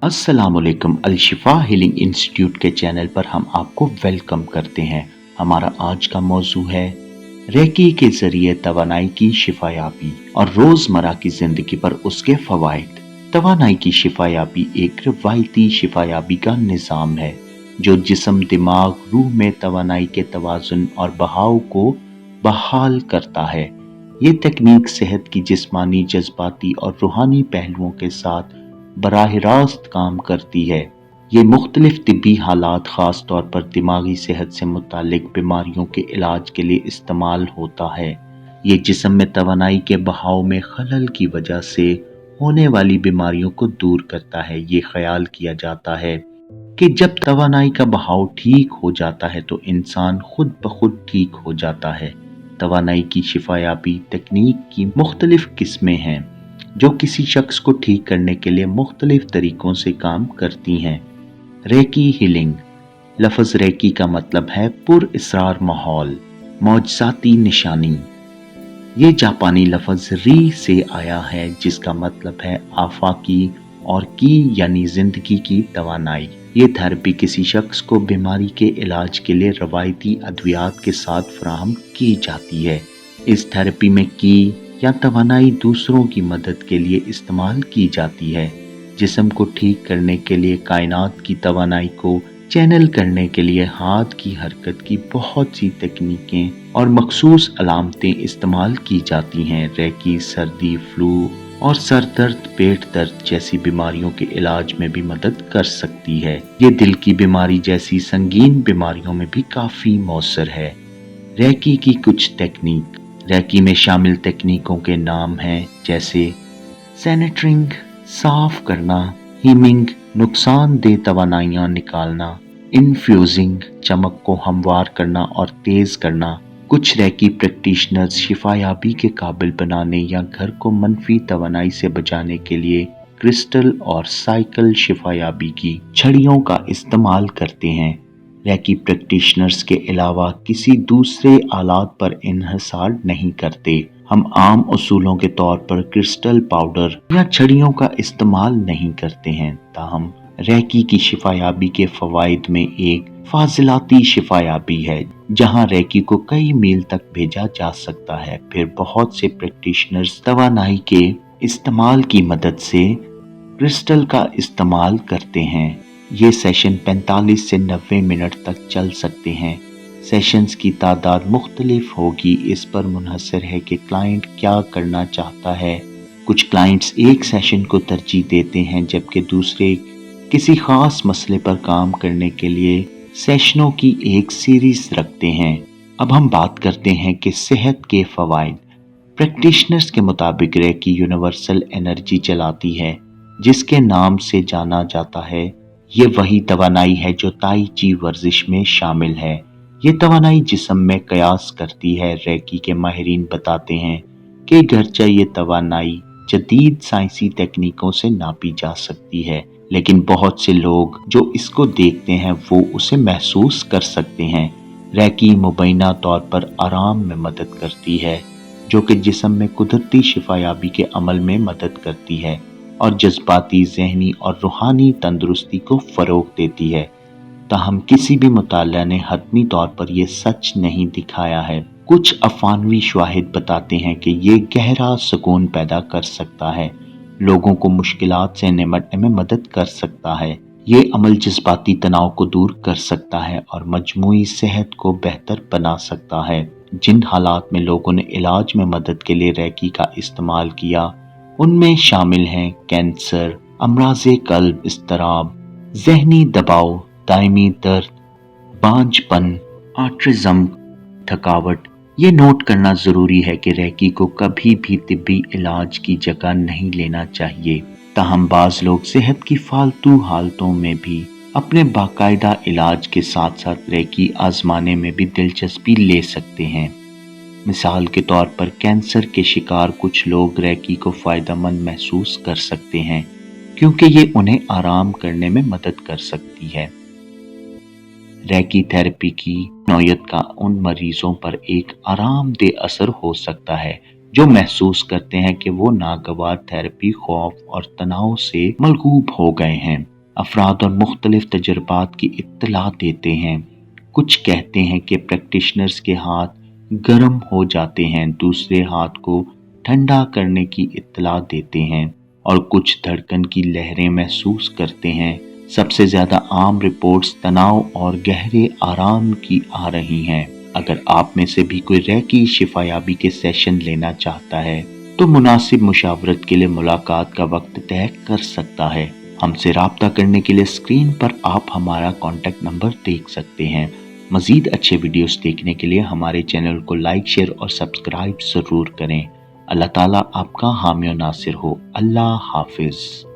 अस्सलामुअलैकुम। Al-Shifa healing institute के channel पर हम आपको वेलकम करते हैं। हमारा आज का मौजू है रेकी के जरिए तवानाई की शिफायाबी और रोजमर्रा की जिंदगी पर उसके फवाइद। तवानाई की शिफायाबी एक रिवायती शिफायाबी का निज़ाम है जो जिस्म, दिमाग, रूह में तवानाई के तवाज़ुन और बहाव को बहाल करता है। ये तकनीक सेहत की जिस्मानी, जज्बाती और रूहानी पहलुओं के साथ बराह रास्त काम करती है। ये मुख्तलिफ तिब्बी हालात, ख़ास तौर पर दिमागी सेहत से मुतालिक बीमारियों के इलाज के लिए इस्तेमाल होता है। ये जिस्म में तवानाई के बहाव में खलल की वजह से होने वाली बीमारियों को दूर करता है। ये ख्याल किया जाता है कि जब तवानाई का बहाव ठीक हो जाता है तो इंसान खुद ब खुद ठीक हो जाता है। तवानाई की शिफायाबी तकनीक की मुख्तलिफ किस्में हैं जो किसी शख्स को ठीक करने के लिए मुख्तलिफ तरीकों से काम करती हैं। Recce healing. लफ्ज़ रेकी का मतलब है पुर इसरार माहौल, मौजज़ाती निशानी। ये जापानी लफ्ज़ री से आया है जिसका मतलब है आफाकी और की यानी जिंदगी की तवानाई। ये थेरेपी किसी शख्स को बीमारी के इलाज के लिए रवायती अद्वियात के साथ फराहम की जाती है। इस थेरेपी में की या तवानाई दूसरों की मदद के लिए इस्तेमाल की जाती है। जिस्म को ठीक करने के लिए कायनात की तवानाई को चैनल करने के लिए हाथ की हरकत की बहुत सी तकनीकें और मखसूस अलामतें इस्तेमाल की जाती हैं। रेकी सर्दी, फ्लू और सर दर्द, पेट दर्द जैसी बीमारियों के इलाज में भी मदद कर सकती है। ये दिल की बीमारी जैसी संगीन बीमारियों में भी काफी मौसर है। रेकी की कुछ तकनीक। रेकी में शामिल तकनीकों के नाम हैं जैसे सैनिटरिंग, साफ करना, हीमिंग, नुकसानदेह तवानाइयाँ निकालना, इन्फ्यूजिंग, चमक को हमवार करना और तेज करना। कुछ रेकी प्रैक्टिशनर्स शिफायाबी के काबिल बनाने या घर को मनफी तवानाई से बचाने के लिए क्रिस्टल और साइकिल शिफायाबी की छड़ियों का इस्तेमाल करते हैं। रेकी प्रैक्टिशनर्स के अलावा किसी दूसरे आलात पर इन्हिसार नहीं करते। हम आम उसूलों के तौर पर क्रिस्टल पाउडर या छड़ियों का इस्तेमाल नहीं करते हैं। ताहम रेकी की शिफायाबी के फवाइद में एक फाजिलाती शिफायाबी है जहां रेकी को कई मील तक भेजा जा सकता है। फिर बहुत से प्रैक्टिशनर्स तवानाई के इस्तेमाल की मदद से क्रिस्टल का इस्तेमाल करते हैं। ये सेशन 45 से 90 मिनट तक चल सकते हैं। सेशंस की तादाद मुख्तलिफ होगी, इस पर मुनहसर है कि क्लाइंट क्या करना चाहता है। कुछ क्लाइंट्स एक सेशन को तरजीह देते हैं जबकि दूसरे किसी खास मसले पर काम करने के लिए सेशनों की एक सीरीज रखते हैं। अब हम बात करते हैं कि सेहत के फवाइद। प्रैक्टिशनर्स के मुताबिक रेकी यूनिवर्सल एनर्जी चलाती है जिसके नाम से जाना जाता है। ये वही तवानाई है जो ताई ची वर्जिश में शामिल है। ये तवानाई जिस्म में कयास करती है। रेकी के माहिरीन बताते हैं कि गरचा ये तवानाई जदीद साइंसी तकनीकों से नापी जा सकती है, लेकिन बहुत से लोग जो इसको देखते हैं वो उसे महसूस कर सकते हैं। रेकी मुबैना तौर पर आराम में मदद करती है जो कि जिस्म में कुदरती शिफायाबी के अमल में मदद करती है और जज्बाती, ज़हनी और रूहानी तंदुरुस्ती को फ़रोग़ देती है। ताहम किसी भी मुताला ने हतमी तौर पर यह सच नहीं दिखाया है। कुछ अफानवी शवाहिद बताते हैं कि ये गहरा सुकून पैदा कर सकता है, लोगों को मुश्किलात से निमटने में मदद कर सकता है। ये अमल जज्बाती तनाव को दूर कर सकता है और मजमूई सेहत को बेहतर बना सकता है। जिन हालात में लोगों ने इलाज में मदद के लिए रेकी का इस्तेमाल किया उनमें शामिल हैं कैंसर, अमराज़े कल्ब, इस्तराब, ज़हनी दबाव, दायमी दर्द, बांझपन, ऑटिज़म, थकावट। ये नोट करना ज़रूरी है कि रेकी को कभी भी तिब्बी इलाज की जगह नहीं लेना चाहिए। ताहम बाज़ लोग सेहत की फालतू हालतों में भी अपने बाकायदा इलाज के साथ साथ रेकी आजमाने में भी दिलचस्पी ले सकते हैं। मिसाल के तौर पर कैंसर के शिकार कुछ लोग रेकी को फ़ायदेमंद महसूस कर सकते हैं क्योंकि ये उन्हें आराम करने में मदद कर सकती है। रेकी थेरेपी की नौयत का उन मरीजों पर एक आरामदेह असर हो सकता है जो महसूस करते हैं कि वो नागवार थेरेपी खौफ और तनाव से मलगूब हो गए हैं। افراد اور مختلف تجربات کی اطلاع دیتے ہیں۔ کچھ کہتے ہیں کہ پریکٹیشنرز کے ہاتھ گرم ہو جاتے ہیں، دوسرے ہاتھ کو ٹھنڈا کرنے کی اطلاع دیتے ہیں، اور کچھ دھڑکن کی لہریں محسوس کرتے ہیں۔ سب سے زیادہ عام رپورٹس تناؤ اور گہرے آرام کی آ رہی ہیں۔ اگر آپ میں سے بھی کوئی ریکی شفا یابی کے سیشن لینا چاہتا ہے تو مناسب مشاورت کے لیے ملاقات کا وقت طے کر سکتا ہے۔ ہم سے رابطہ کرنے کے لیے اسکرین پر آپ ہمارا کانٹیکٹ نمبر دیکھ سکتے ہیں۔ مزید اچھے ویڈیوز دیکھنے کے لیے ہمارے چینل کو لائک، شیئر اور سبسکرائب ضرور کریں۔ اللہ تعالیٰ آپ کا حامی و ناصر ہو۔ اللہ حافظ۔